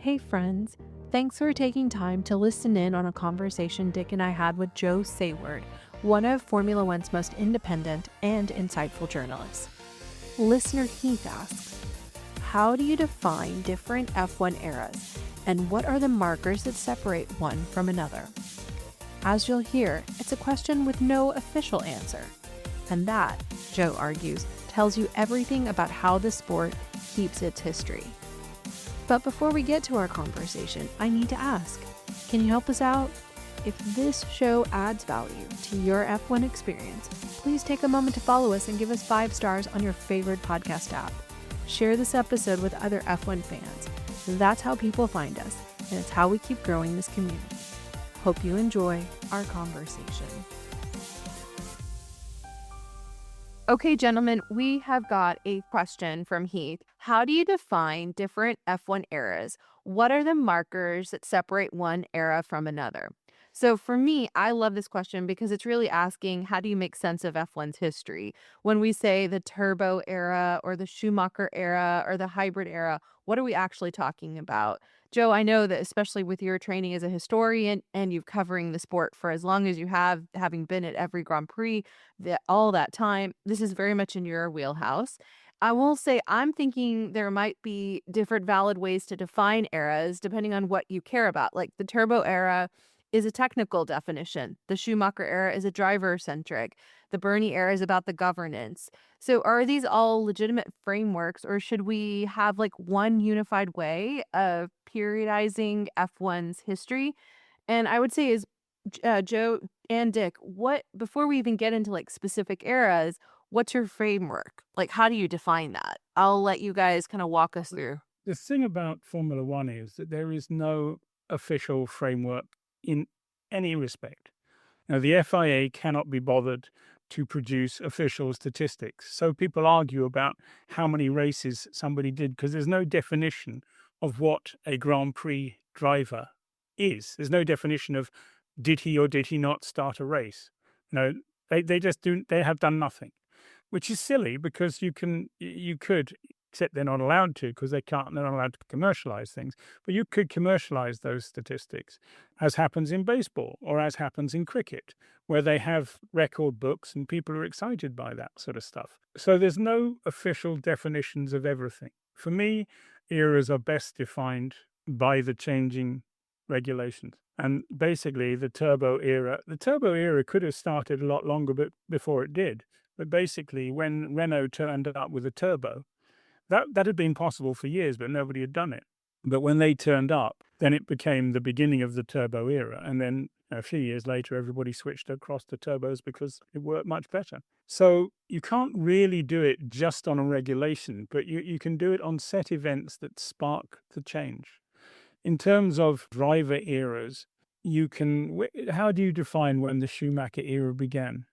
Hey friends, thanks for taking time to listen in on a conversation Dick and I had with Joe Saward, one of Formula One's most independent and insightful journalists. Listener Heath asks, how do you define different F1 eras, and what are the markers that separate one from another? As you'll hear, it's a question with no official answer. And that, Joe argues, tells you everything about how the sport keeps its history. But before we get to our conversation, I need to ask, can you help us out? If this show adds value to your F1 experience, please take a moment to follow us and give us 5 stars on your favorite podcast app. Share this episode with other F1 fans. That's how people find us, and it's how we keep growing this community. Hope you enjoy our conversation. Okay, gentlemen, we have got a question from Heath. How do you define different F1 eras? What are the markers that separate one era from another? So for me, I love this question because it's really asking, how do you make sense of F1's history? When we say the turbo era or the Schumacher era or the hybrid era, what are we actually talking about? Joe, I know that especially with your training as a historian and you've covering the sport for as long as you have, having been at every Grand Prix, all that time, this is very much in your wheelhouse. I will say I'm thinking there might be different valid ways to define eras depending on what you care about. Like the turbo era is a technical definition. The Schumacher era is a driver-centric. The Bernie era is about the governance. So are these all legitimate frameworks, or should we have like one unified way of periodizing F1's history? And I would say is Joe and Dick, what before we even get into like specific eras, what's your framework? Like, how do you define that? I'll let you guys kind of walk us through. The thing about Formula One is that there is no official framework in any respect. Now, the FIA cannot be bothered to produce official statistics. So people argue about how many races somebody did because there's no definition of what a Grand Prix driver is. There's no definition of did he or did he not start a race. No, they just do. They have done nothing, which is silly because you could, except they're not allowed to because they're not allowed to commercialize things. But you could commercialize those statistics, as happens in baseball or as happens in cricket, where they have record books and people are excited by that sort of stuff. So there's no official definitions of everything. For me, eras are best defined by the changing regulations. And basically the turbo era could have started a lot longer before it did. But basically when Renault turned up with a turbo, that had been possible for years, but nobody had done it. But when they turned up, then it became the beginning of the turbo era. And then a few years later, everybody switched across to turbos because it worked much better. So you can't really do it just on a regulation, but you can do it on set events that spark the change. In terms of driver eras, how do you define when the Schumacher era began?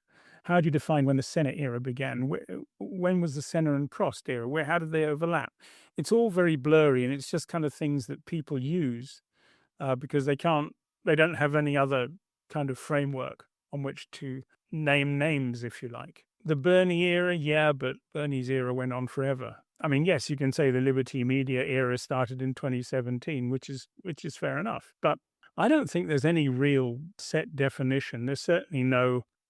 How do you define when the Senna era began? When was the Senna and Prost era? How did they overlap? It's all very blurry, and it's just kind of things that people use because they don't have any other kind of framework on which to name names, if you like. The Bernie era, yeah, but Bernie's era went on forever. I mean, yes, you can say the Liberty Media era started in 2017, which is fair enough. But I don't think there's any real set definition.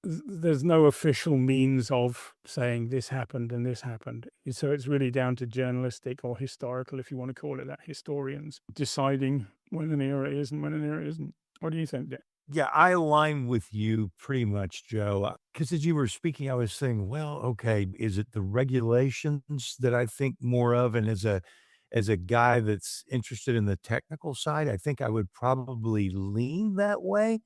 There's no official means of saying this happened and this happened. So it's really down to journalistic or historical, if you want to call it that, historians deciding when an era is and when an era isn't. What do you think, Dick? Yeah, I align with you pretty much, Joe. Because as you were speaking, I was saying, well, okay, is it the regulations that I think more of? And as a guy that's interested in the technical side, I think I would probably lean that way.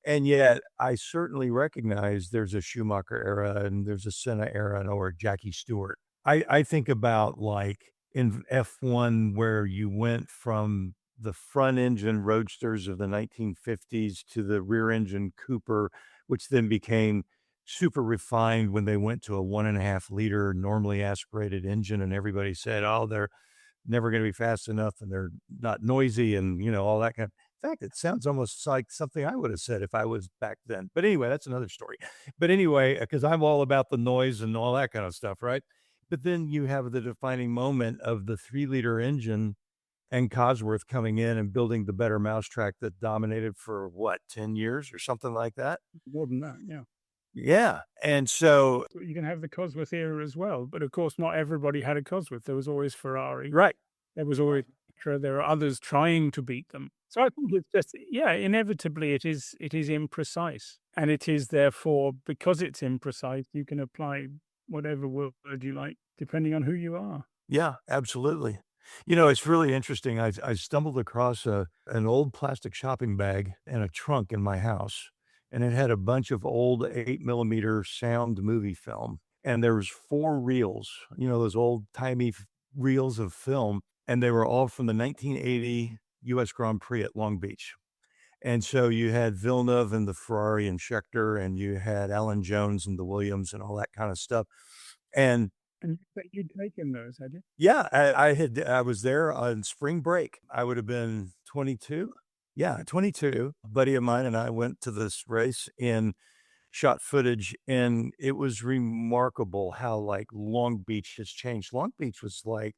And yet I certainly recognize there's a Schumacher era and there's a Senna era or Jackie Stewart. I think about like in F1 where you went from the front engine roadsters of the 1950s to the rear engine Cooper, which then became super refined when they went to a 1.5 liter normally aspirated engine. And everybody said, oh, they're never going to be fast enough and they're not noisy and, all that kind of. In fact, it sounds almost like something I would have said if I was back then. But anyway, that's another story. But anyway, because I'm all about the noise and all that kind of stuff, right? But then you have the defining moment of the 3 liter engine and Cosworth coming in and building the better mousetrack that dominated for what, 10 years or something like that? More than that, yeah. Yeah. And so, So you can have the Cosworth era as well, but of course, not everybody had a Cosworth. There was always Ferrari. right. There was always there are others trying to beat them. So I think it's just inevitably it is imprecise, and it is therefore because it's imprecise, you can apply whatever word you like depending on who you are. Yeah, absolutely. You know, it's really interesting. I stumbled across an old plastic shopping bag and a trunk in my house, and it had a bunch of old 8 millimeter sound movie film. And there was 4 reels, those old timey reels of film, and they were all from the 1980 US Grand Prix at Long Beach. And so you had Villeneuve and the Ferrari and Scheckter, and you had Alan Jones and the Williams and all that kind of stuff. And And you'd taken those, had you? yeah, I was there on spring break. I would have been 22. Yeah, 22. A buddy of mine and I went to this race and shot footage, and it was remarkable how, like, Long Beach has changed. Long Beach was like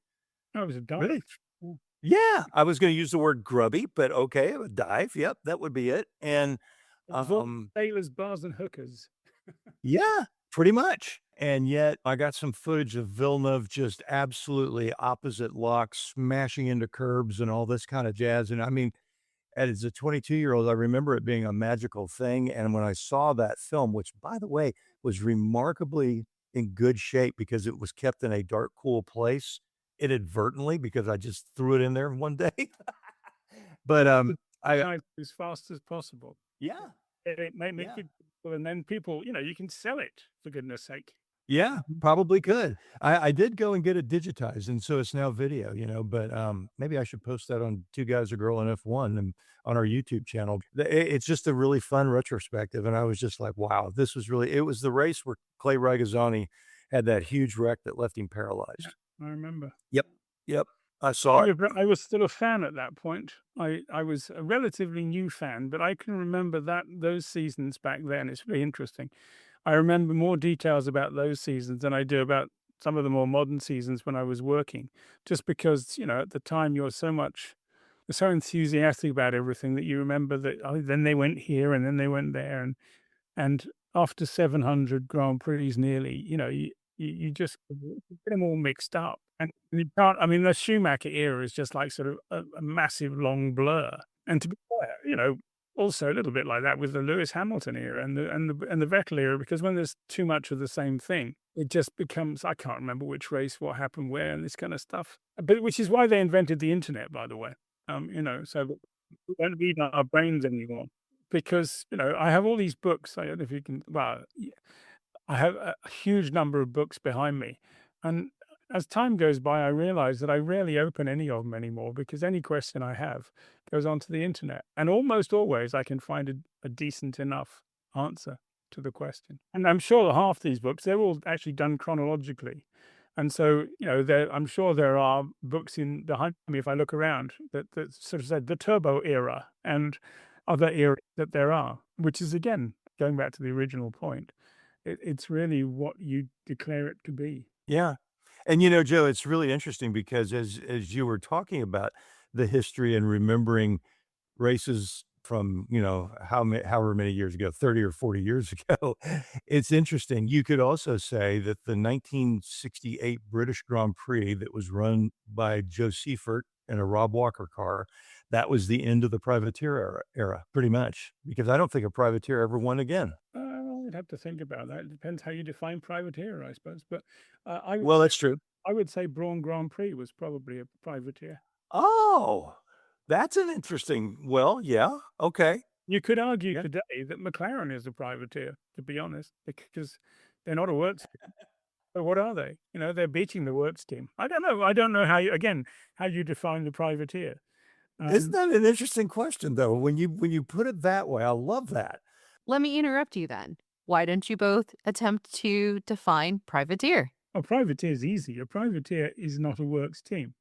Oh, it was a dive. really. Yeah. Yeah, I was gonna use the word grubby, but okay, a dive, yep, that would be it. And, Sailors, bars, and hookers. yeah, pretty much. And yet I got some footage of Villeneuve just absolutely opposite lock, smashing into curbs and all this kind of jazz. And I mean, as a 22-year-old, I remember it being a magical thing. And when I saw that film, which by the way was remarkably in good shape because it was kept in a dark, cool place inadvertently because I just threw it in there one day. But I Dive as fast as possible. yeah. It may make Yeah. it, and then people, you can sell it for goodness sake. Yeah, probably could. I did go and get it digitized, and so it's now video, but, maybe I should post that on 2 Guys, a Girl, and F1 and on our YouTube channel. It's just a really fun retrospective, and I was just like, "Wow, this was really." It was the race where Clay Regazzoni had that huge wreck that left him paralyzed. I remember. Yep, yep, I saw it. I was still a fan at that point. I was a relatively new fan, but I can remember those seasons back then. It's really interesting. I remember more details about those seasons than I do about some of the more modern seasons when I was working, just because, at the time you're so enthusiastic about everything that you remember that, oh, then they went here and then they went there. And after 700 Grand Prix nearly, you just get them all mixed up. And you can't, I mean, the Schumacher era is just like sort of a massive long blur. And to be fair, also a little bit like that with the Lewis Hamilton era and the Vettel era, because when there's too much of the same thing, it just becomes, I can't remember which race, what happened where, and this kind of stuff. But which is why they invented the internet, by the way. So that we don't need our brains anymore. Because, I have all these books. I don't know if you can, well, I have a huge number of books behind me. And as time goes by, I realize that I rarely open any of them anymore because any question I have goes onto the internet. And almost always I can find a decent enough answer to the question. And I'm sure that half these books, they're all actually done chronologically. And so, I'm sure there are books behind me, if I look around, that sort of said the turbo era and other eras that there are, which is, again, going back to the original point, it's really what you declare it to be. Yeah. And, Joe, it's really interesting because as you were talking about the history and remembering races from, however many years ago, 30 or 40 years ago, it's interesting. You could also say that the 1968 British Grand Prix that was run by Joe Saward in a Rob Walker car, that was the end of the privateer era, pretty much, because I don't think a privateer ever won again. I'd have to think about that. It depends how you define privateer, I suppose. But Well, that's true. I would say Braun Grand Prix was probably a privateer. Oh, that's an interesting, well, yeah, okay. You could argue Yeah. today that McLaren is a privateer, to be honest, because they're not a works team. But what are they? They're beating the works team. I don't know. I don't know how you define the privateer. Isn't that an interesting question, though? When you put it that way, I love that. Let me interrupt you then. Why don't you both attempt to define privateer? A privateer is easy. A privateer is not a works team.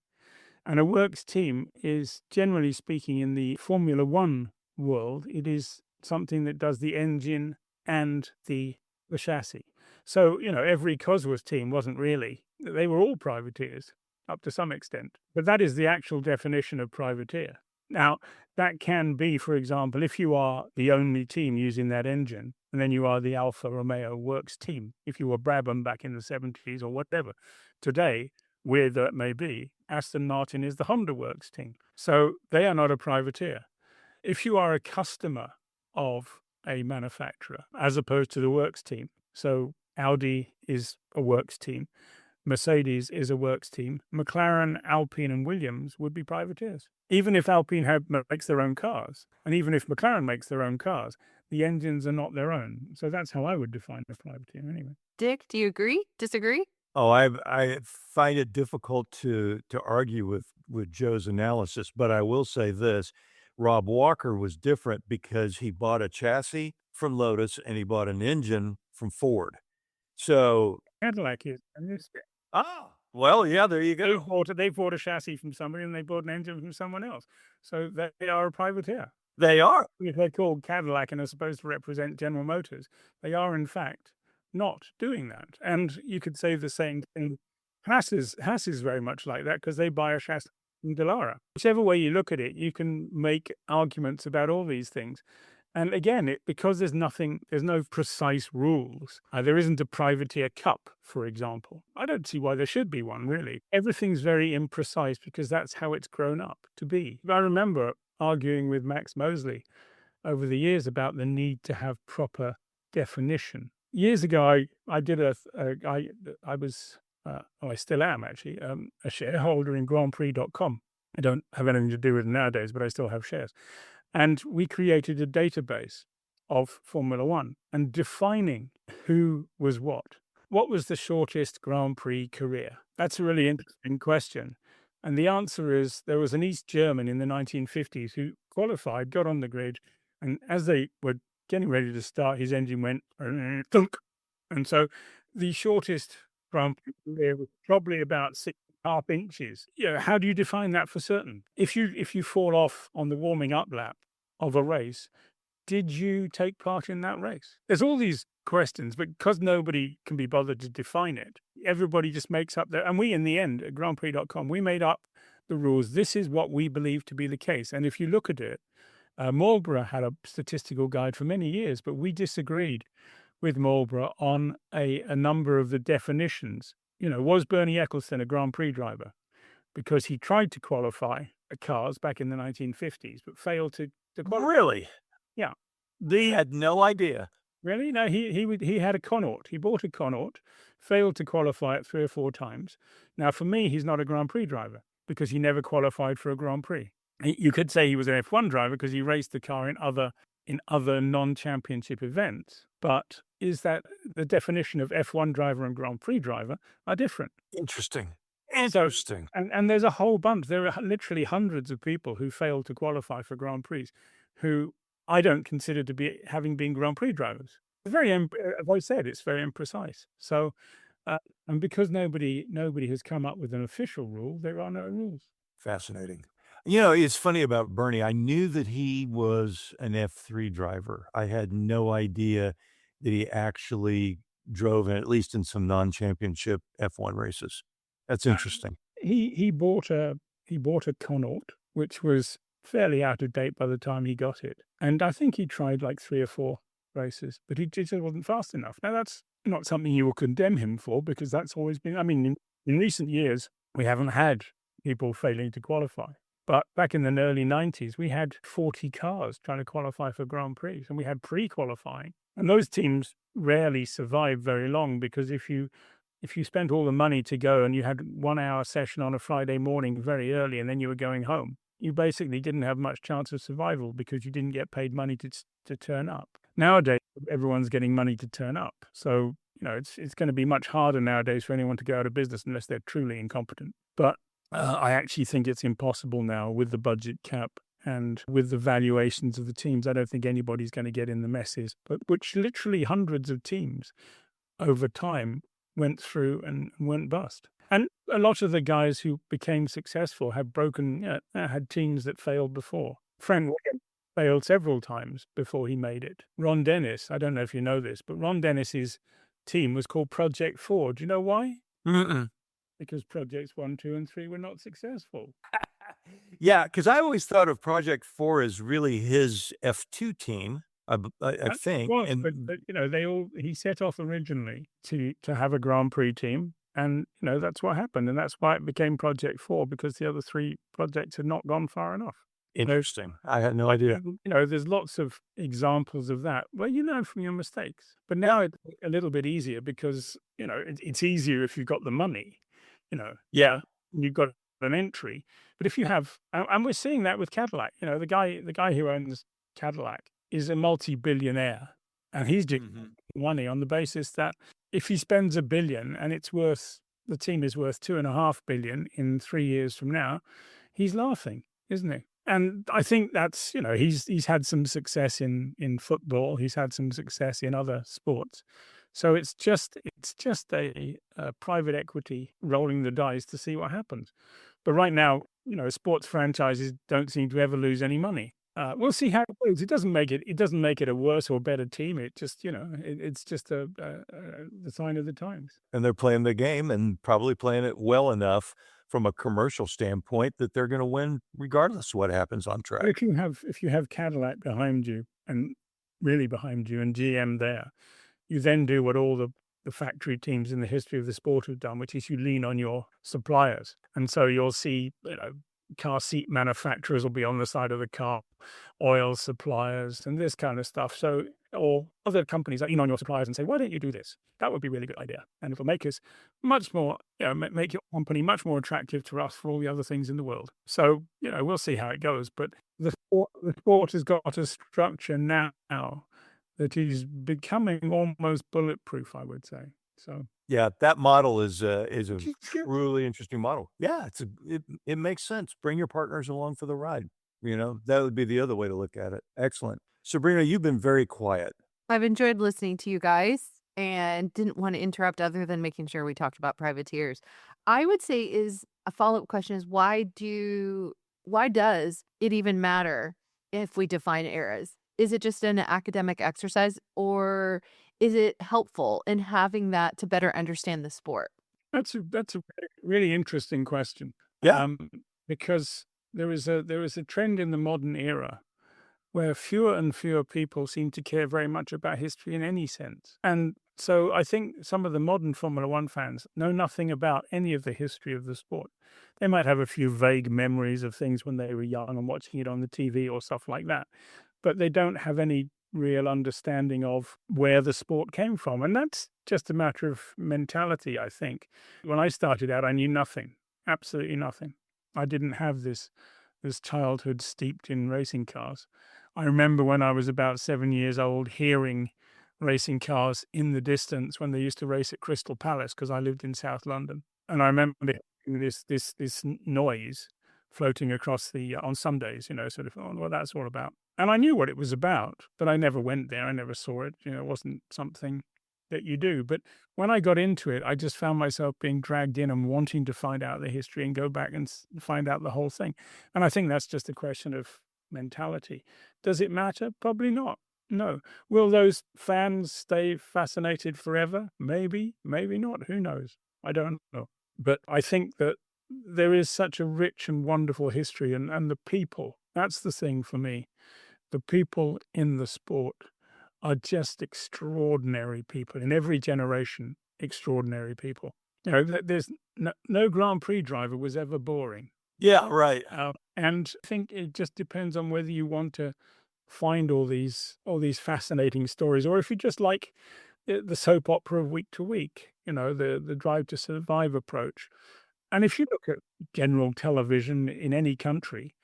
And a works team is, generally speaking, in the Formula One world, it is something that does the engine and the chassis. So, every Cosworth team wasn't really. They were all privateers. up to some extent. But that is the actual definition of privateer. Now, that can be, for example, if you are the only team using that engine, and then you are the Alfa Romeo Works team, if you were Brabham back in the 70s or whatever. Today, weird though it may be, Aston Martin is the Honda Works team. So they are not a privateer. If you are a customer of a manufacturer, as opposed to the Works team, so Audi is a Works team, Mercedes is a Works team, McLaren, Alpine, and Williams would be privateers. Even if Alpine makes their own cars, and even if McLaren makes their own cars, the engines are not their own. So that's how I would define a privateer anyway. Dick, do you agree? Disagree? Oh, I find it difficult to argue with Joe's analysis, but I will say this. Rob Walker was different because he bought a chassis from Lotus and he bought an engine from Ford. So Cadillac is. well, yeah, there you go. They bought a chassis from somebody and they bought an engine from someone else. So they are a privateer. They are. If they're called Cadillac and are supposed to represent General Motors, they are in fact not doing that. And you could say the same thing. Haas is very much like that because they buy a chassis from Dallara. Whichever way you look at it, you can make arguments about all these things. And again, because there's no precise rules. There isn't a privateer cup, for example. I don't see why there should be one, really. Everything's very imprecise because that's how it's grown up to be. I remember arguing with Max Mosley over the years about the need to have proper definition. Years ago, I still am actually, a shareholder in grandprix.com. I don't have anything to do with it nowadays, but I still have shares. And we created a database of Formula One and defining who was what. What was the shortest Grand Prix career? That's a really interesting question. And the answer is there was an East German in the 1950s who qualified, got on the grid, and as they were getting ready to start, his engine went thunk. And so the shortest Grand Prix career was probably about 6.5 inches. How do you define that for certain? If you fall off on the warming up lap of a race, did you take part in that race? There's all these questions, but because nobody can be bothered to define it, everybody just makes up and we, in the end, at grandprix.com, we made up the rules. This is what we believe to be the case. And if you look at it, Marlboro had a statistical guide for many years, but we disagreed with Marlboro on a number of the definitions. Was Bernie Ecclestone a Grand Prix driver? Because he tried to qualify cars back in the 1950s, but failed to qualify. Really? Yeah. They had no idea. Really? No, he had a Connaught. He bought a Connaught, failed to qualify it 3 or 4 times. Now, for me, he's not a Grand Prix driver because he never qualified for a Grand Prix. You could say he was an F1 driver because he raced the car in other non-championship events. But is that the definition of F1 driver and Grand Prix driver are different? Interesting. And there's a whole bunch. There are literally hundreds of people who failed to qualify for Grand Prix who I don't consider to be having been Grand Prix drivers. It's very, as I said, it's very imprecise. So, and because nobody has come up with an official rule, there are no rules. Fascinating. It's funny about Bernie. I knew that he was an F3 driver. I had no idea that he actually drove, at least in some non-championship F1 races. That's interesting. He bought a Connaught, which was fairly out of date by the time he got it. And I think he tried like 3 or 4 races, but he just wasn't fast enough. Now, that's not something you will condemn him for because that's always been, in recent years, we haven't had people failing to qualify. But back in the early 90s, we had 40 cars trying to qualify for Grand Prix, and we had pre-qualifying. And those teams rarely survived very long because if you spent all the money to go and you had 1-hour session on a Friday morning very early and then you were going home, you basically didn't have much chance of survival because you didn't get paid money to turn up. Nowadays, everyone's getting money to turn up. So, it's going to be much harder nowadays for anyone to go out of business unless they're truly incompetent. But I actually think it's impossible now with the budget cap and with the valuations of the teams. I don't think anybody's going to get in the messes, but which literally hundreds of teams over time went through and went bust. And a lot of the guys who became successful had had teams that failed before. Frank Williams failed several times before he made it. Ron Dennis, I don't know if you know this, but Ron Dennis's team was called Project 4. Do you know why? Mm-mm. because projects 1, 2, and 3 were not successful. Yeah, because I always thought of Project 4 as really his F2 team, I It think, was, and but he set off originally to have a Grand Prix team, and that's what happened, and that's why it became Project 4, because the other 3 projects had not gone far enough. interesting. I had no idea. There's lots of examples of that where you learn from your mistakes. But now it's a little bit easier because, it's easier if you've got the money, Yeah. you've got an entry. But if you have, and we're seeing that with Cadillac, the guy who owns Cadillac is a multi-billionaire, and he's doing Mhm. money on the basis that if he spends $1 billion and the team is worth $2.5 billion in 3 years from now, he's laughing, isn't he? And I think that's, he's had some success in football. He's had some success in other sports. So it's just a private equity rolling the dice to see what happens. But right now, sports franchises don't seem to ever lose any money. We'll see how it goes. It doesn't make it a worse or better team. It just, it's just the sign of the times. And they're playing the game and probably playing it well enough from a commercial standpoint that they're gonna win regardless of what happens on track. But if you have Cadillac behind you and really behind you and GM there, you then do what all the factory teams in the history of the sport have done, which is you lean on your suppliers. And so you'll see, car seat manufacturers will be on the side of the car, oil suppliers, and this kind of stuff. So, or other companies that lean on your suppliers and say, why don't you do this? That would be a really good idea. And it'll make us much more, make your company much more attractive to us for all the other things in the world. So, we'll see how it goes. But the sport has got a structure now that is becoming almost bulletproof, I would say. So Yeah, that model is a Good. truly interesting model. Yeah, it makes sense. Bring your partners along for the ride. That would be the other way to look at it. Excellent. Sabrina, you've been very quiet. I've enjoyed listening to you guys and didn't want to interrupt other than making sure we talked about privateers. I would say is a follow-up question is why does it even matter if we define eras? Is it just an academic exercise or is it helpful in having that to better understand the sport? That's a really interesting question. Yeah. Because there is a trend in the modern era where fewer and fewer people seem to care very much about history in any sense. And so I think some of the modern Formula One fans know nothing about any of the history of the sport. They might have a few vague memories of things when they were young and watching it on the TV or stuff like that, but they don't have any real understanding of where the sport came from. And that's just a matter of mentality, I think. When I started out, I knew nothing, absolutely nothing. I didn't have this childhood steeped in racing cars. I remember when I was about 7 years old hearing racing cars in the distance when they used to race at Crystal Palace because I lived in South London. And I remember this noise floating across the on Sundays, sort of, oh, what that's all about. And I knew what it was about, but I never went there. I never saw it. It wasn't something that you do. But when I got into it, I just found myself being dragged in and wanting to find out the history and go back and find out the whole thing. And I think that's just a question of mentality. Does it matter? Probably not. No. Will those fans stay fascinated forever? Maybe, maybe not. Who knows? I don't know. But I think that there is such a rich and wonderful history, and the people, that's the thing for me. The people in the sport are just extraordinary people in every generation, extraordinary people. There's no Grand Prix driver was ever boring. Yeah, right. And I think it just depends on whether you want to find all these fascinating stories, or if you just like the soap opera of week to week, the Drive to Survive approach. And if you look at general television in any country,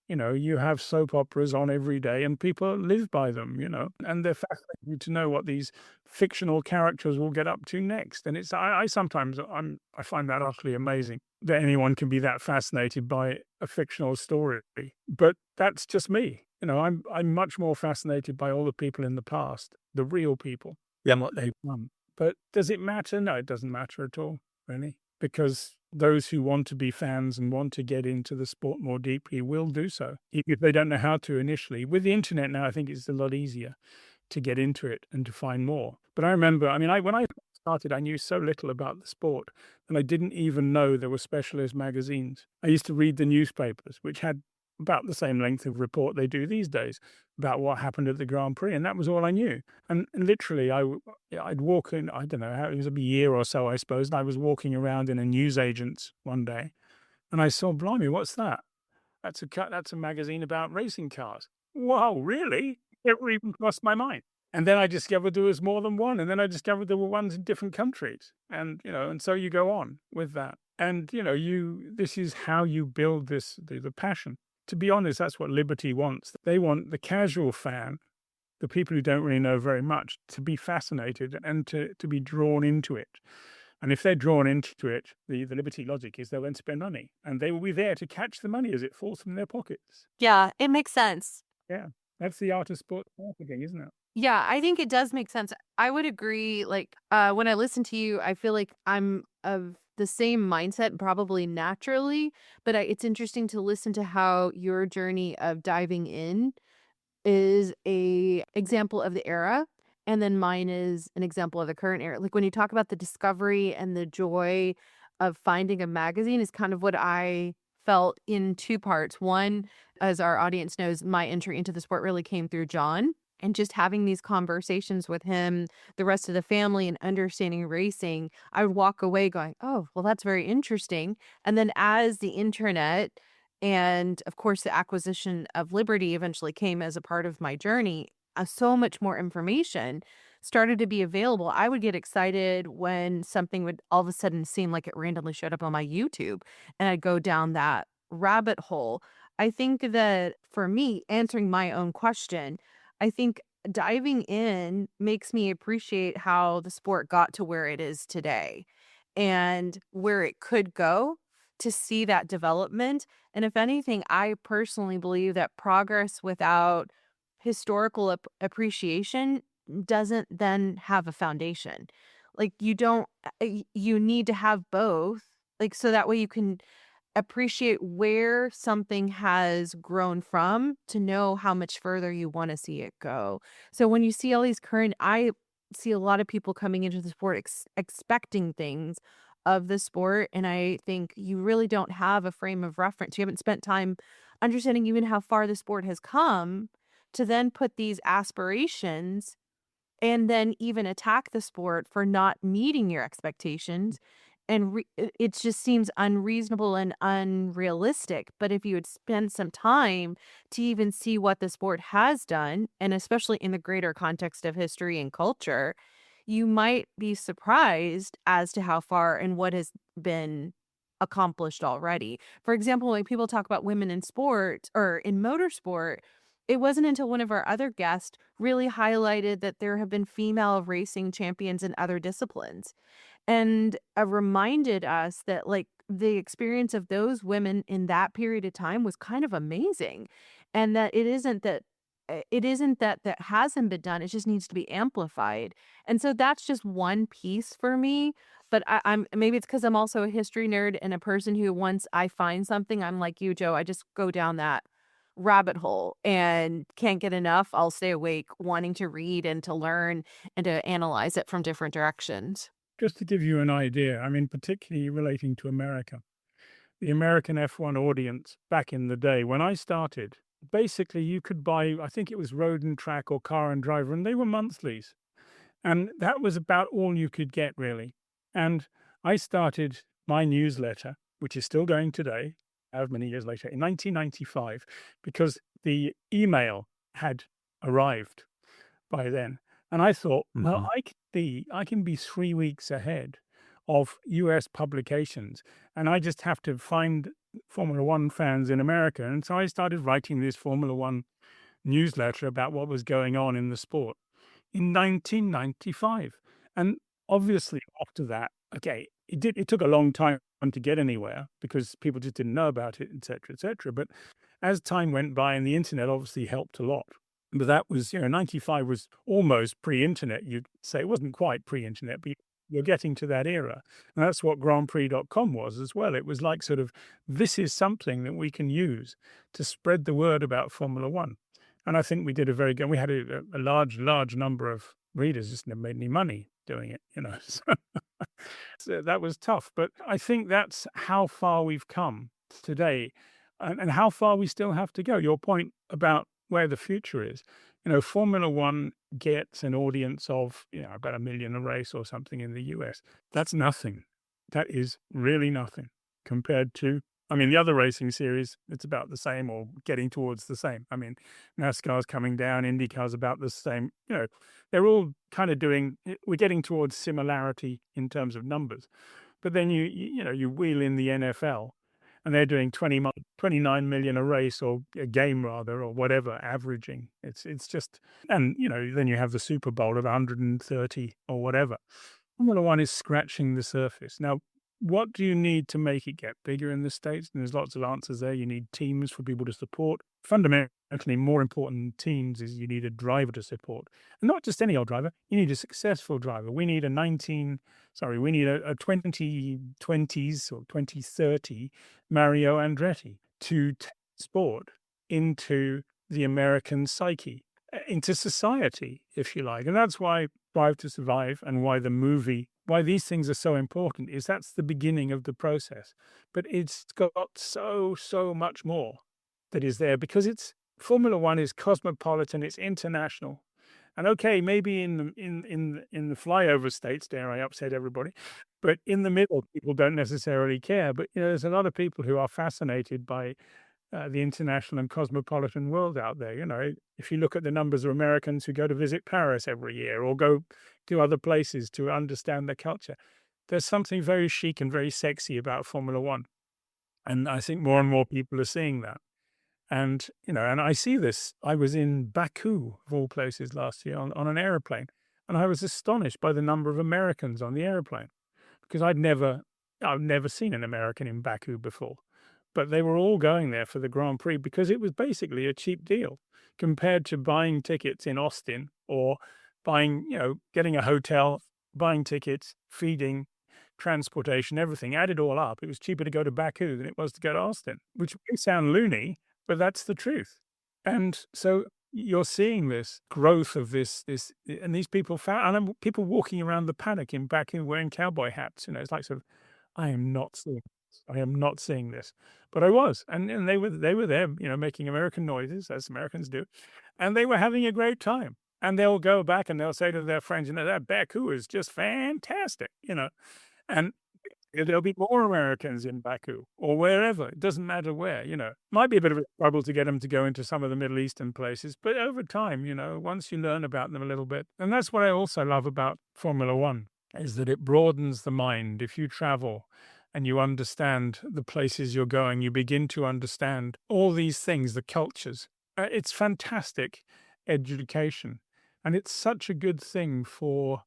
you have soap operas on every day and people live by them, and they're fascinating to know what these fictional characters will get up to next. And I sometimes I find that utterly amazing that anyone can be that fascinated by a fictional story. But that's just me. I'm much more fascinated by all the people in the past, the real people, and what they've done. But does it matter? No, it doesn't matter at all, really, because those who want to be fans and want to get into the sport more deeply will do so, even if they don't know how to initially. With the internet now, I think it's a lot easier to get into it and to find more. But I remember, when I started, I knew so little about the sport, and I didn't even know there were specialist magazines. I used to read the newspapers, which had about the same length of report they do these days about what happened at the Grand Prix, and that was all I knew. And literally, I'd walk in, I don't know, how it was a year or so, I suppose, and I was walking around in a newsagent's one day, and I saw, blimey, what's that? That's a magazine about racing cars. Wow, really? It never even crossed my mind. And then I discovered there was more than one, and then I discovered there were ones in different countries, and and so you go on with that, and this is how you build the passion. To be honest, that's what Liberty wants. They want the casual fan, the people who don't really know very much, to be fascinated and to be drawn into it. And if they're drawn into it, the Liberty logic is they'll then spend money, and they will be there to catch the money as it falls from their pockets. Yeah, it makes sense. Yeah, that's the art of sports marketing, isn't it? Yeah, I think it does make sense. I would agree. Like, when I listen to you, I feel like I'm of the same mindset, probably naturally, but it's interesting to listen to how your journey of diving in is a example of the era, and then mine is an example of the current era. Like, when you talk about the discovery and the joy of finding a magazine is kind of what I felt in two parts. One, as our audience knows, my entry into the sport really came through John, and just having these conversations with him, the rest of the family, and understanding racing, I would walk away going, "Oh, well, that's very interesting." And then as the internet and, of course, the acquisition of Liberty eventually came as a part of my journey, so much more information started to be available. I would get excited when something would all of a sudden seem like it randomly showed up on my YouTube, and I'd go down that rabbit hole. I think that for me, answering my own question, I think diving in makes me appreciate how the sport got to where it is today and where it could go, to see that development. And if anything, I personally believe that progress without historical appreciation doesn't then have a foundation. Like, you don't, you need to have both. Like, so that way you can appreciate where something has grown from to know how much further you want to see it go. So when you see all these I see a lot of people coming into the sport expecting things of the sport. And I think you really don't have a frame of reference. You haven't spent time understanding even how far the sport has come to then put these aspirations and then even attack the sport for not meeting your expectations. And it just seems unreasonable and unrealistic. But if you had spent some time to even see what the sport has done, and especially in the greater context of history and culture, you might be surprised as to how far and what has been accomplished already. For example, when people talk about women in sport or in motorsport, it wasn't until one of our other guests really highlighted that there have been female racing champions in other disciplines, and reminded us that, like, the experience of those women in that period of time was kind of amazing, and that it isn't that that hasn't been done, it just needs to be amplified. And so that's just one piece for me, but I'm maybe it's because 'cause I'm also a history nerd and a person who, once I find something, I'm like you, Joe, I just go down that rabbit hole and can't get enough. I'll stay awake wanting to read and to learn and to analyze it from different directions. Just to give you an idea, I mean, particularly relating to America, the American F1 audience back in the day when I started, basically you could buy, I think it was Road and Track or Car and Driver, and they were monthlies. And that was about all you could get, really. And I started my newsletter, which is still going today, however many years later, in 1995, because the email had arrived by then. And I thought, well, Mhm. I can be 3 weeks ahead of US publications, and I just have to find Formula One fans in America. And so I started writing this Formula One newsletter about what was going on in the sport in 1995. And obviously after that, okay, it took a long time to get anywhere because people just didn't know about it, etc., etc. But as time went by, and the internet obviously helped a lot. But that was, 95 was almost pre-internet. You'd say it wasn't quite pre-internet, but you're getting to that era. And that's what grandprix.com was as well. It was like sort of, this is something that we can use to spread the word about Formula One. And I think we did a very good, we had a large number of readers just never made any money doing it, So that was tough. But I think that's how far we've come today, and how far we still have to go. Your point about where the future is, Formula One gets an audience of, about 1 million a race or something in the US. That's nothing. That is really nothing compared to, the other racing series, it's about the same or getting towards the same. NASCAR's coming down, IndyCar's about the same. They're all kind of we're getting towards similarity in terms of numbers. But then you wheel in the NFL, and they're doing 29 million a race, or a game rather, or whatever, averaging. It's just, and then you have the Super Bowl of 130 or whatever. Formula One is scratching the surface. Now, what do you need to make it get bigger in the States? And there's lots of answers there. You need teams for people to support. Fundamentally, more important than teams is you need a driver to support. And not just any old driver. You need a successful driver. We need a 2020s or 2030 Mario Andretti to take sport into the American psyche, into society, if you like. And that's why Drive to Survive and why these things are so important, is that's the beginning of the process. But it's got so much more that is there, because Formula One is cosmopolitan, it's international. And okay, maybe in the flyover states, dare I upset everybody, but in the middle, people don't necessarily care. But there's a lot of people who are fascinated by the international and cosmopolitan world out there. If you look at the numbers of Americans who go to visit Paris every year or go to other places to understand the culture, there's something very chic and very sexy about Formula One. And I think more and more people are seeing that. And, and I see this. I was in Baku, of all places, last year on an airplane, and I was astonished by the number of Americans on the airplane, because I've never seen an American in Baku before. But they were all going there for the Grand Prix because it was basically a cheap deal compared to buying tickets in Austin, or getting a hotel, buying tickets, feeding, transportation, everything. Add it all up, it was cheaper to go to Baku than it was to go to Austin, which may sound loony, but that's the truth. And so you're seeing this growth of this, and these people people walking around the paddock in Baku wearing cowboy hats. It's like sort of, I am not seeing this, but I was, and they were there, making American noises as Americans do, and they were having a great time. And they'll go back and they'll say to their friends, that Baku is just fantastic, and there'll be more Americans in Baku or wherever. It doesn't matter where, Might be a bit of a trouble to get them to go into some of the Middle Eastern places, but over time, once you learn about them a little bit. And that's what I also love about Formula One, is that it broadens the mind. If you travel and you understand the places you're going, you begin to understand all these things, the cultures. It's fantastic education. And it's such a good thing for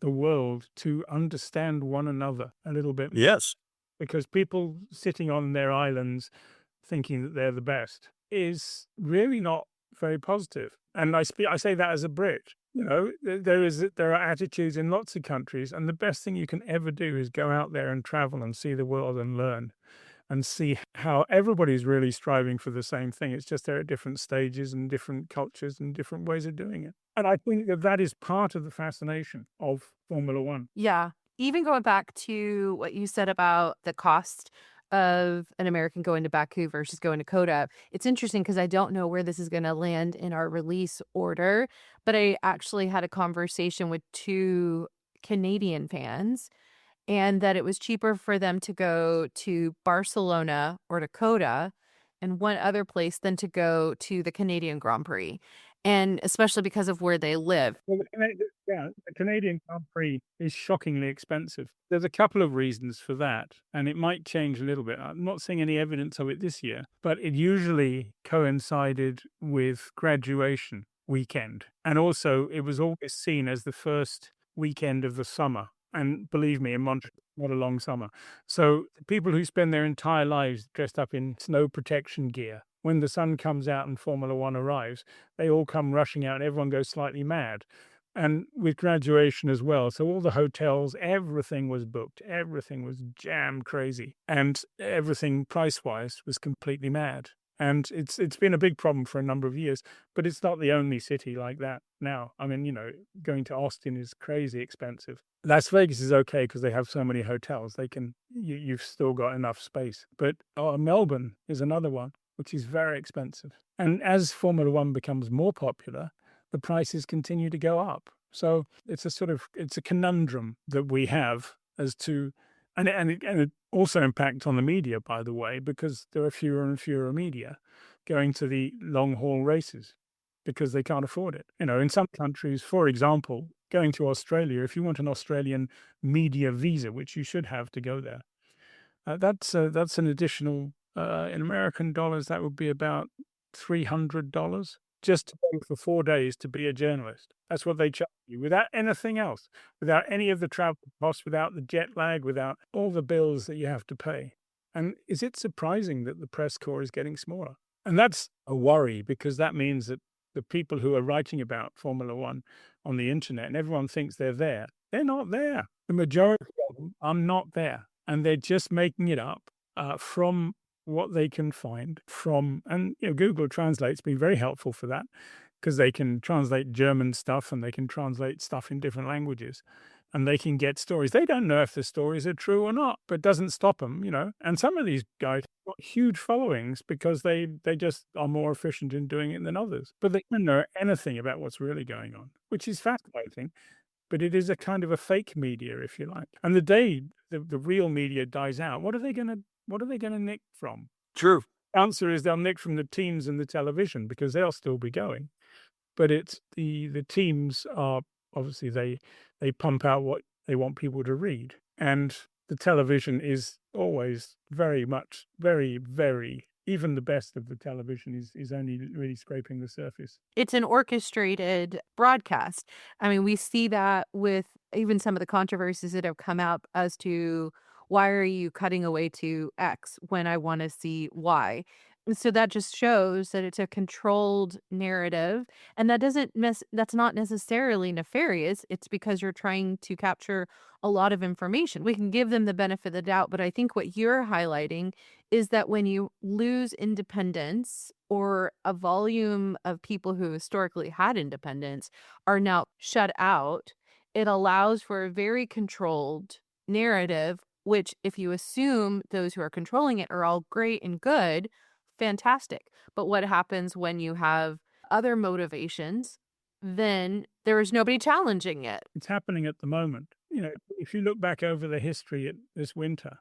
the world to understand one another a little bit. Yes. Because people sitting on their islands thinking that they're the best is really not very positive. And I say that as a Brit. There are attitudes in lots of countries, and the best thing you can ever do is go out there and travel and see the world and learn, and see how everybody's really striving for the same thing. It's just they're at different stages and different cultures and different ways of doing it. And I think that is part of the fascination of Formula One. Yeah. Even going back to what you said about the cost of an American going to Baku versus going to Coda, it's interesting because I don't know where this is going to land in our release order, but I actually had a conversation with 2 Canadian fans, and that it was cheaper for them to go to Barcelona or to Coda and one other place than to go to the Canadian Grand Prix. And especially because of where they live. Well, the Canadian Grand Prix is shockingly expensive. There's a couple of reasons for that, and it might change a little bit. I'm not seeing any evidence of it this year, but it usually coincided with graduation weekend. And also, it was always seen as the first weekend of the summer. And believe me, in Montreal, not a long summer. So people who spend their entire lives dressed up in snow protection gear, when the sun comes out and Formula One arrives, they all come rushing out and everyone goes slightly mad. And with graduation as well. So all the hotels, everything was booked. Everything was jammed crazy. And everything price-wise was completely mad. And it's been a big problem for a number of years, but it's not the only city like that now. I mean, going to Austin is crazy expensive. Las Vegas is okay because they have so many hotels. You've still got enough space. But Melbourne is another one, which is very expensive. And as Formula One becomes more popular, the prices continue to go up. So it's a conundrum that we have as to, and it also impacts on the media, by the way, because there are fewer and fewer media going to the long haul races because they can't afford it. In some countries, for example, going to Australia, if you want an Australian media visa, which you should have to go there, that's an additional, in American dollars, that would be about $300 just to go for 4 days to be a journalist. That's what they charge you without anything else, without any of the travel costs, without the jet lag, without all the bills that you have to pay. And is it surprising that the press corps is getting smaller? And that's a worry, because that means that the people who are writing about Formula One on the internet, and everyone thinks they're not there. The majority of them are not there. And they're just making it up from what they can find from, and Google Translate's been very helpful for that, because they can translate German stuff and they can translate stuff in different languages, and they can get stories. They don't know if the stories are true or not, but it doesn't stop them, And some of these guys have got huge followings because they just are more efficient in doing it than others. But they don't know anything about what's really going on, which is fascinating. But it is a kind of a fake media, if you like. And the day the real media dies out, what are they going to nick from? True. Answer is they'll nick from the teams and the television, because they'll still be going. But it's the teams are obviously they pump out what they want people to read, and the television is always very much very, even the best of the television is only really scraping the surface. It's an orchestrated broadcast. I mean, we see that with even some of the controversies that have come out as to why are you cutting away to X when I want to see Y? And so that just shows that it's a controlled narrative, and that's not necessarily nefarious. It's because you're trying to capture a lot of information. We can give them the benefit of the doubt, but I think what you're highlighting is that when you lose independence, or a volume of people who historically had independence are now shut out, it allows for a very controlled narrative, which, if you assume those who are controlling it are all great and good, fantastic. But what happens when you have other motivations? Then there is nobody challenging it. It's happening at the moment. If you look back over the history this winter,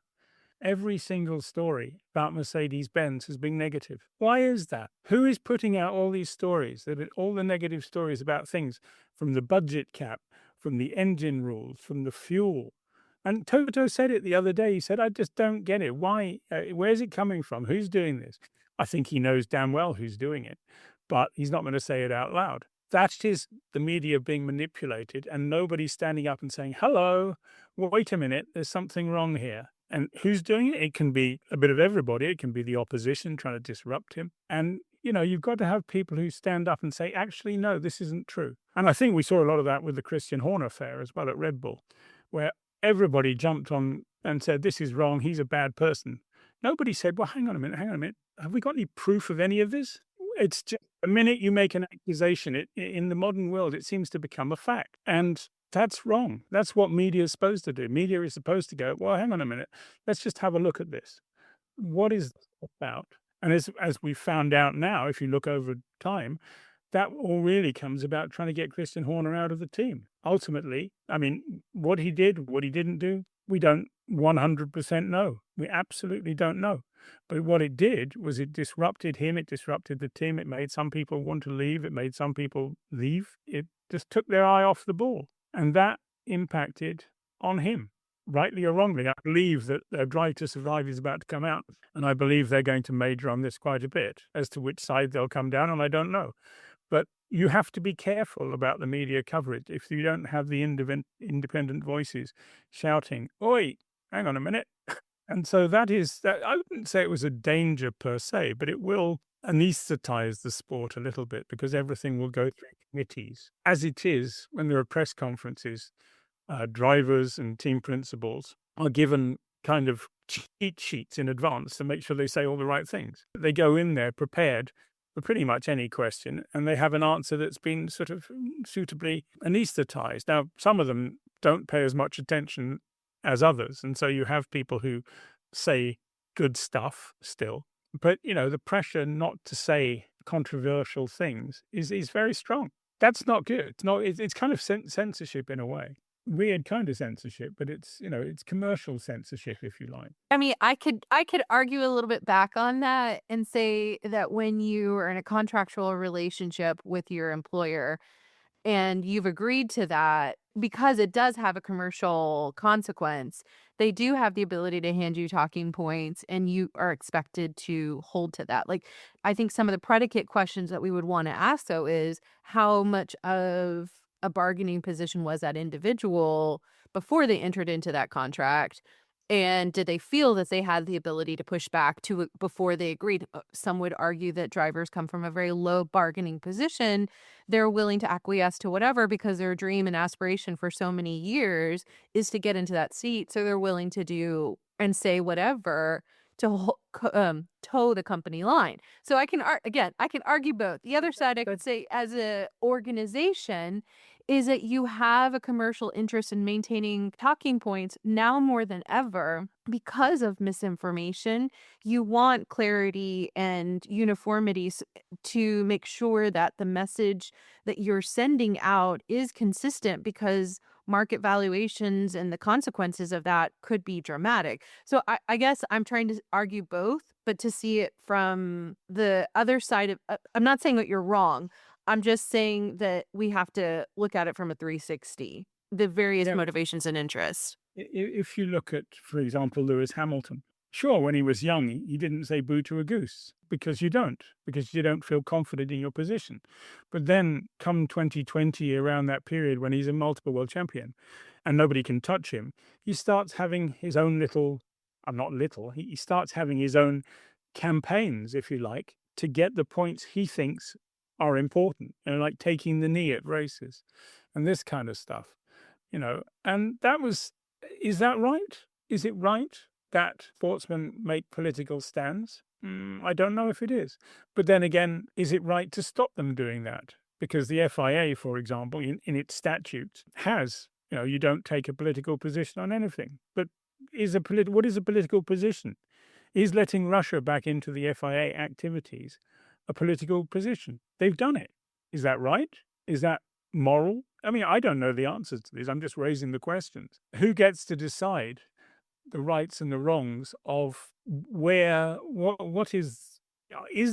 every single story about Mercedes-Benz has been negative. Why is that? Who is putting out all these stories, all the negative stories about things, from the budget cap, from the engine rules, from the fuel? And Toto said it the other day. He said, I just don't get it. Why? Where's it coming from? Who's doing this? I think he knows damn well who's doing it, but he's not going to say it out loud. That is the media being manipulated, and nobody's standing up and saying, hello, wait a minute, there's something wrong here. And who's doing it? It can be a bit of everybody. It can be the opposition trying to disrupt him. And, you've got to have people who stand up and say, actually, no, this isn't true. And I think we saw a lot of that with the Christian Horner affair as well at Red Bull, where everybody jumped on and said, this is wrong, he's a bad person. Nobody said, well, hang on a minute. Have we got any proof of any of this? It's just the minute you make an accusation, in the modern world, it seems to become a fact. And that's wrong. That's what media is supposed to do. Media is supposed to go, well, hang on a minute, let's just have a look at this. What is this about? And as we found out now, if you look over time, that all really comes about trying to get Christian Horner out of the team. Ultimately, I mean, what he did, what he didn't do, we don't 100% know. We absolutely don't know. But what it did was it disrupted him, it disrupted the team, it made some people want to leave, it made some people leave. It just took their eye off the ball. And that impacted on him, rightly or wrongly. I believe that Drive to Survive is about to come out, and I believe they're going to major on this quite a bit. As to which side they'll come down on, I don't know. But you have to be careful about the media coverage if you don't have the independent voices shouting, oi, hang on a minute. And so that I wouldn't say it was a danger per se, but it will anesthetize the sport a little bit, because everything will go through committees. As it is, when there are press conferences, drivers and team principals are given kind of cheat sheets in advance to make sure they say all the right things. They go in there prepared for pretty much any question, and they have an answer that's been sort of suitably anesthetized. Now, some of them don't pay as much attention as others, and so you have people who say good stuff still. But, the pressure not to say controversial things is very strong. That's not good. It's kind of censorship in a way. Weird kind of censorship, but it's commercial censorship, if you like. I mean, I could argue a little bit back on that and say that when you are in a contractual relationship with your employer and you've agreed to that, because it does have a commercial consequence, they do have the ability to hand you talking points and you are expected to hold to that. Like, I think some of the predicate questions that we would want to ask, though, is how much of a bargaining position was that individual before they entered into that contract? And did they feel that they had the ability to push back to it before they agreed? Some would argue that drivers come from a very low bargaining position. They're willing to acquiesce to whatever because their dream and aspiration for so many years is to get into that seat. So they're willing to do and say whatever to toe the company line. So I can argue both. The other side, I could say, as a organization, is that you have a commercial interest in maintaining talking points now more than ever because of misinformation. You want clarity and uniformity to make sure that the message that you're sending out is consistent, because market valuations and the consequences of that could be dramatic. So I guess I'm trying to argue both, but to see it from the other side of, I'm not saying that you're wrong. I'm just saying that we have to look at it from a 360, the various Yeah. motivations and interests. If you look at, for example, Lewis Hamilton, sure, when he was young, he didn't say boo to a goose, because you don't feel confident in your position. But then come 2020, around that period when he's a multiple world champion and nobody can touch him, he starts having his own little, not little, he starts having his own campaigns, if you like, to get the points he thinks are important, like taking the knee at races and this kind of stuff, and is that right? Is it right that sportsmen make political stands? I don't know if it is. But then again, is it right to stop them doing that? Because the FIA, for example, in its statutes has, you don't take a political position on anything. But what is a political position? Is letting Russia back into the FIA activities a political position? They've done it. Is that right? Is that moral? I mean, I don't know the answers to these. I'm just raising the questions. Who gets to decide the rights and the wrongs of what is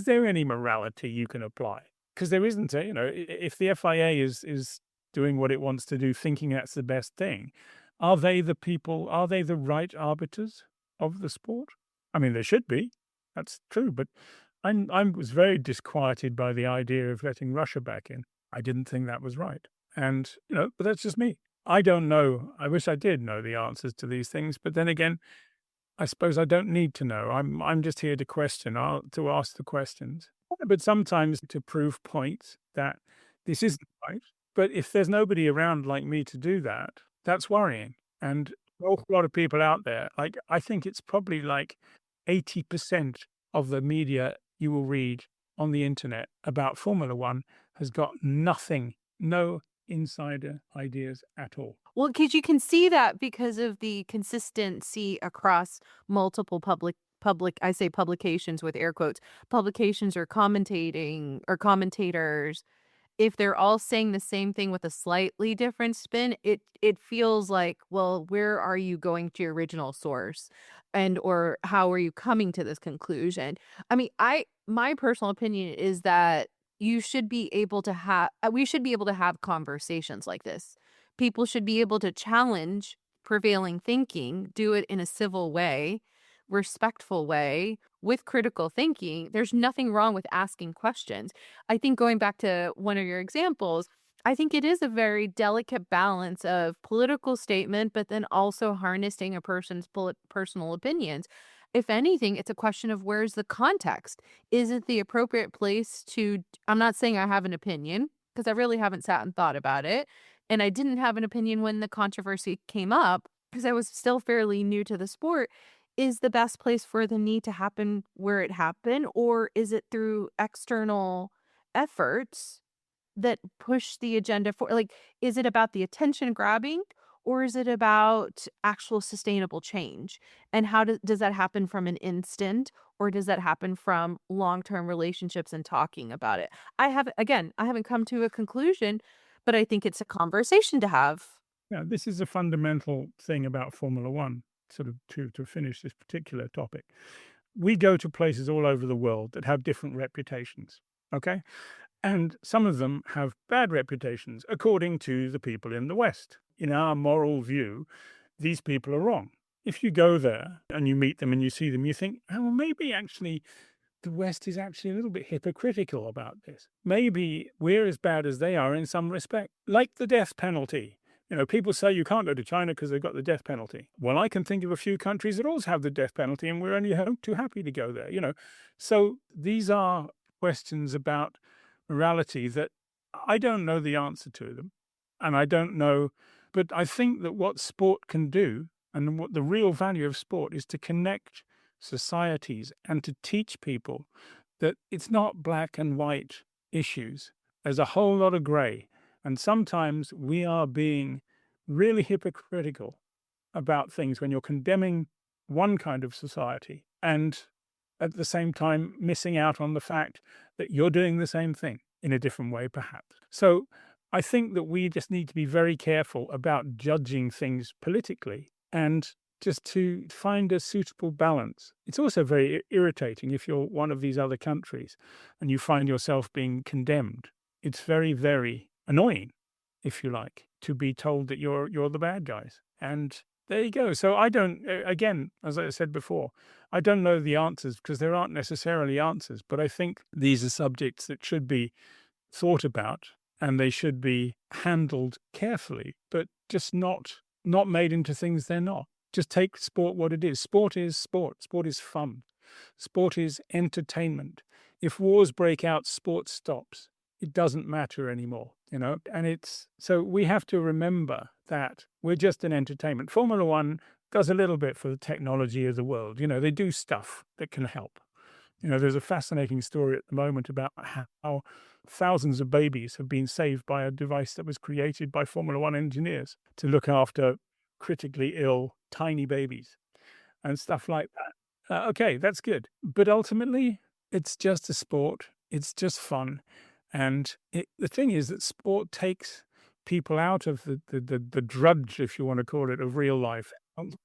there any morality you can apply? Because there isn't. If the FIA is doing what it wants to do, thinking that's the best thing, are they the people? Are they the right arbiters of the sport? I mean, they should be. That's true. But I was very disquieted by the idea of letting Russia back in. I didn't think that was right. And, but that's just me. I don't know. I wish I did know the answers to these things. But then again, I suppose I don't need to know. I'm just here to question, to ask the questions. But sometimes to prove points that this isn't right. But if there's nobody around like me to do that, that's worrying. And an awful lot of people out there, like, I think it's probably like 80% of the media you will read on the internet about Formula One has got no insider ideas at all. Well, because you can see that because of the consistency across multiple I say publications with air quotes, publications or commentating or commentators. If they're all saying the same thing with a slightly different spin, it feels like, well, where are you going to your original source? And or how are you coming to this conclusion? I mean, my personal opinion is that you should be able to have we should be able to have conversations like this. People should be able to challenge prevailing thinking, do it in a civil way, respectful way, with critical thinking. There's nothing wrong with asking questions. I think going back to one of your examples, I think it is a very delicate balance of political statement, but then also harnessing a person's personal opinions. If anything, it's a question of where's the context? Is it the appropriate place to, I'm not saying I have an opinion because I really haven't sat and thought about it. And I didn't have an opinion when the controversy came up. because I was still fairly new to the sport, is the best place for the need to happen where it happened, or is it through external efforts that push the agenda for like, is it about the attention grabbing or is it about actual sustainable change? And how does that happen from an instant or does that happen from long-term relationships and talking about it? I haven't come to a conclusion, but I think it's a conversation to have. Now, this is a fundamental thing about Formula One, sort of to finish this particular topic. We go to places all over the world that have different reputations. Okay. And some of them have bad reputations, according to the people in the West. In our moral view, these people are wrong. If you go there and you meet them and you see them, you think, oh, well, maybe actually the West is actually a little bit hypocritical about this. Maybe we're as bad as they are in some respect, like the death penalty. People say you can't go to China because they've got the death penalty. Well, I can think of a few countries that also have the death penalty, and we're only too happy to go there. So these are questions about morality that I don't know the answer to them, and I don't know, but I think that what sport can do, and what the real value of sport is to connect societies and to teach people that it's not black and white issues. There's a whole lot of gray. And sometimes we are being really hypocritical about things when you're condemning one kind of society and at the same time missing out on the fact that you're doing the same thing in a different way, perhaps. So I think that we just need to be very careful about judging things politically and just to find a suitable balance. It's also very irritating if you're one of these other countries and you find yourself being condemned. It's very, very annoying, if you like, to be told that you're the bad guys. And there you go. So I don't, again, as I said before, I don't know the answers because there aren't necessarily answers, but I think these are subjects that should be thought about and they should be handled carefully, but just not made into things they're not. Just take sport what it is. Sport is sport. Sport is fun. Sport is entertainment. If wars break out, sport stops. It doesn't matter anymore, and it's so we have to remember that we're just an entertainment. Formula One does a little bit for the technology of the world. They do stuff that can help. There's a fascinating story at the moment about how thousands of babies have been saved by a device that was created by Formula One engineers to look after critically ill, tiny babies and stuff like that. Okay, that's good. But ultimately, it's just a sport. It's just fun. And the thing is that sport takes people out of the drudge, if you want to call it, of real life. It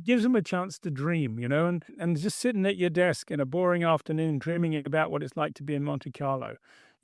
gives them a chance to dream, and just sitting at your desk in a boring afternoon dreaming about what it's like to be in Monte Carlo.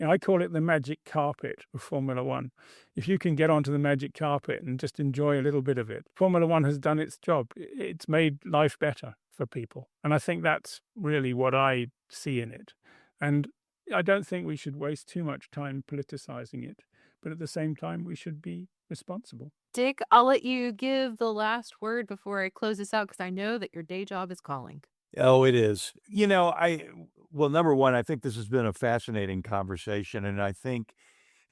I call it the magic carpet of Formula One. If you can get onto the magic carpet and just enjoy a little bit of it, Formula One has done its job. It's made life better for people. And I think that's really what I see in it. And I don't think we should waste too much time politicizing it, but at the same time, we should be responsible. Dick, I'll let you give the last word before I close this out because I know that your day job is calling. Oh, it is. Well, number one, I think this has been a fascinating conversation, and I think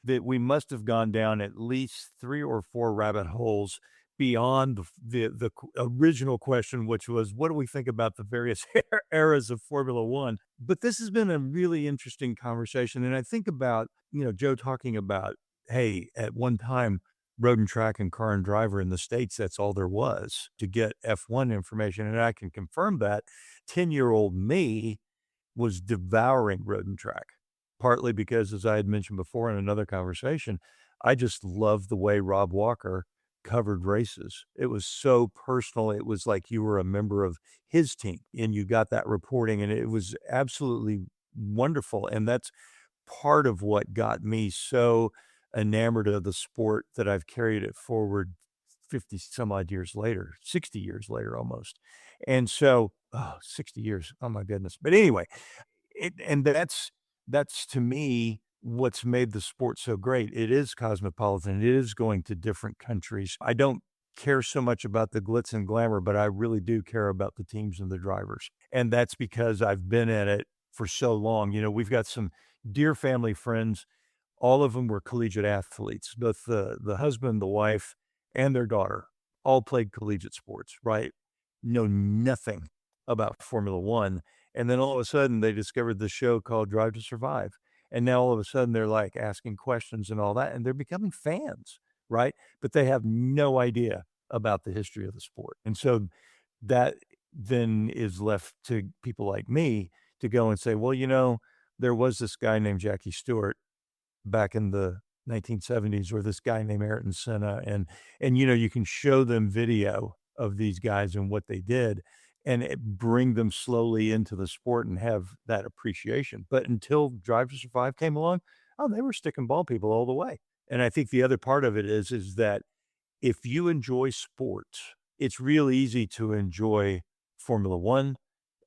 that we must have gone down at least 3 or 4 rabbit holes beyond the original question, which was, what do we think about the various eras of Formula One? But this has been a really interesting conversation, and I think about, Joe talking about, hey, at one time, Road and Track and Car and Driver in the States, that's all there was to get F1 information, and I can confirm that 10-year-old me was devouring Road and Track, partly because, as I had mentioned before in another conversation, I just loved the way Rob Walker covered races. It was so personal. It was like you were a member of his team and you got that reporting, and it was absolutely wonderful. And that's part of what got me so enamored of the sport that I've carried it forward 50 some odd years later, 60 years later almost. And so, 60 years. Oh my goodness. But anyway, that's to me what's made the sport so great. It is cosmopolitan. It is going to different countries. I don't care so much about the glitz and glamour, but I really do care about the teams and the drivers. And that's because I've been in it for so long. We've got some dear family friends. All of them were collegiate athletes, both the husband, the wife, and their daughter all played collegiate sports, right? Know nothing about Formula One. And then all of a sudden they discovered this show called Drive to Survive. And now all of a sudden they're like asking questions and all that, and they're becoming fans, right? But they have no idea about the history of the sport. And so that then is left to people like me to go and say, well, there was this guy named Jackie Stewart back in the 1970s, or this guy named Ayrton Senna, and you can show them video of these guys and what they did, and bring them slowly into the sport and have that appreciation. But until Drive to Survive came along, oh, they were sticking ball people all the way. And I think the other part of it is that if you enjoy sports, it's real easy to enjoy Formula One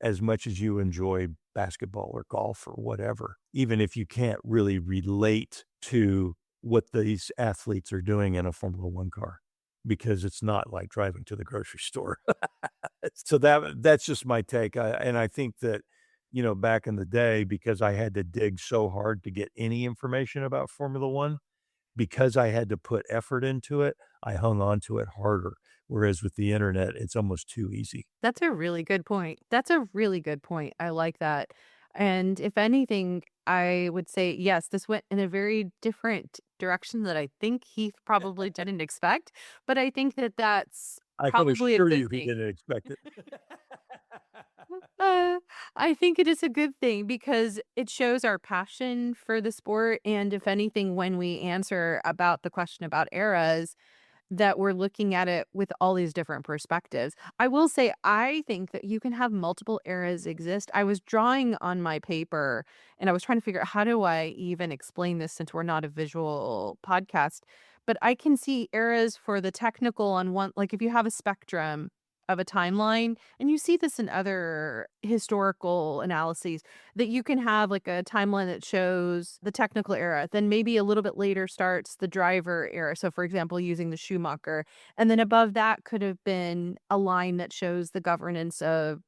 as much as you enjoy basketball or golf or whatever, even if you can't really relate to what these athletes are doing in a Formula One car, because it's not like driving to the grocery store. So that's just my take. And I think that, back in the day, because I had to dig so hard to get any information about Formula One, because I had to put effort into it, I hung on to it harder. Whereas with the internet, it's almost too easy. That's a really good point. That's a really good point. I like that. And if anything, I would say, yes, this went in a very different direction that I think Heath probably didn't expect. But I think that that's I can probably a assure good you he thing. didn't expect it. Uh, I think it is a good thing because it shows our passion for the sport. And if anything, when we answer about the question about eras, that we're looking at it with all these different perspectives. I will say, I think that you can have multiple eras exist. I was drawing on my paper and I was trying to figure out how do I even explain this since we're not a visual podcast. But I can see eras for the technical on one, like if you have a spectrum of a timeline, and you see this in other historical analyses, that you can have like a timeline that shows the technical era, then maybe a little bit later starts the driver era. So, for example, using the Schumacher, and then above that could have been a line that shows the governance of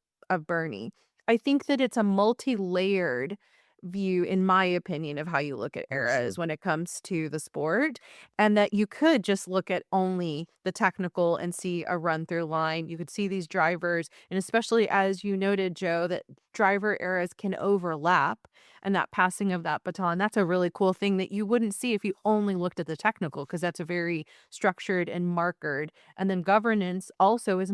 Bernie. I think that it's a multi-layered view, in my opinion, of how you look at Oh, sure. eras when it comes to the sport, and that you could just look at only the technical and see a run through line. You could see these drivers, and especially as you noted, Joe, that driver eras can overlap, and that passing of that baton, that's a really cool thing that you wouldn't see if you only looked at the technical, because that's a very structured and markered. And then governance also is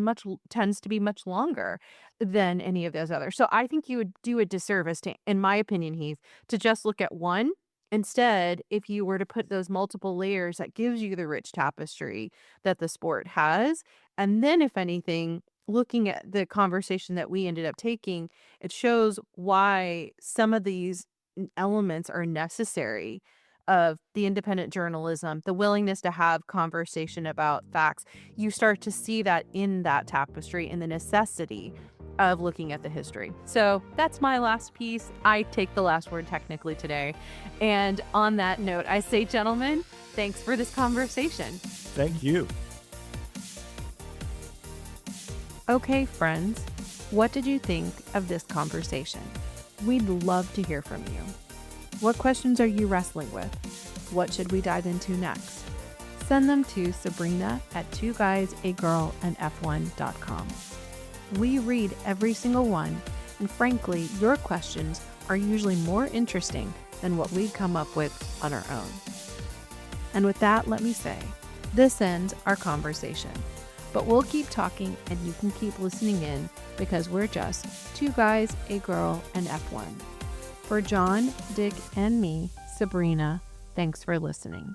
tends to be much longer than any of those others. So I think you would do a disservice to, in my opinion, Heath, to just look at one. Instead, if you were to put those multiple layers, that gives you the rich tapestry that the sport has. And then, if anything, looking at the conversation that we ended up taking, it shows why some of these elements are necessary of the independent journalism, the willingness to have conversation about facts. You start to see that in that tapestry and the necessity of looking at the history. So that's my last piece. I take the last word technically today. And on that note, I say, gentlemen, thanks for this conversation. Thank you. Okay, friends, what did you think of this conversation? We'd love to hear from you. What questions are you wrestling with? What should we dive into next? Send them to Sabrina at 2guysagirlandf1.com. We read every single one, and frankly, your questions are usually more interesting than what we come up with on our own. And with that, let me say, this ends our conversation. But we'll keep talking, and you can keep listening in, because we're just two guys, a girl, and F1. For John, Dick, and me, Sabrina, thanks for listening.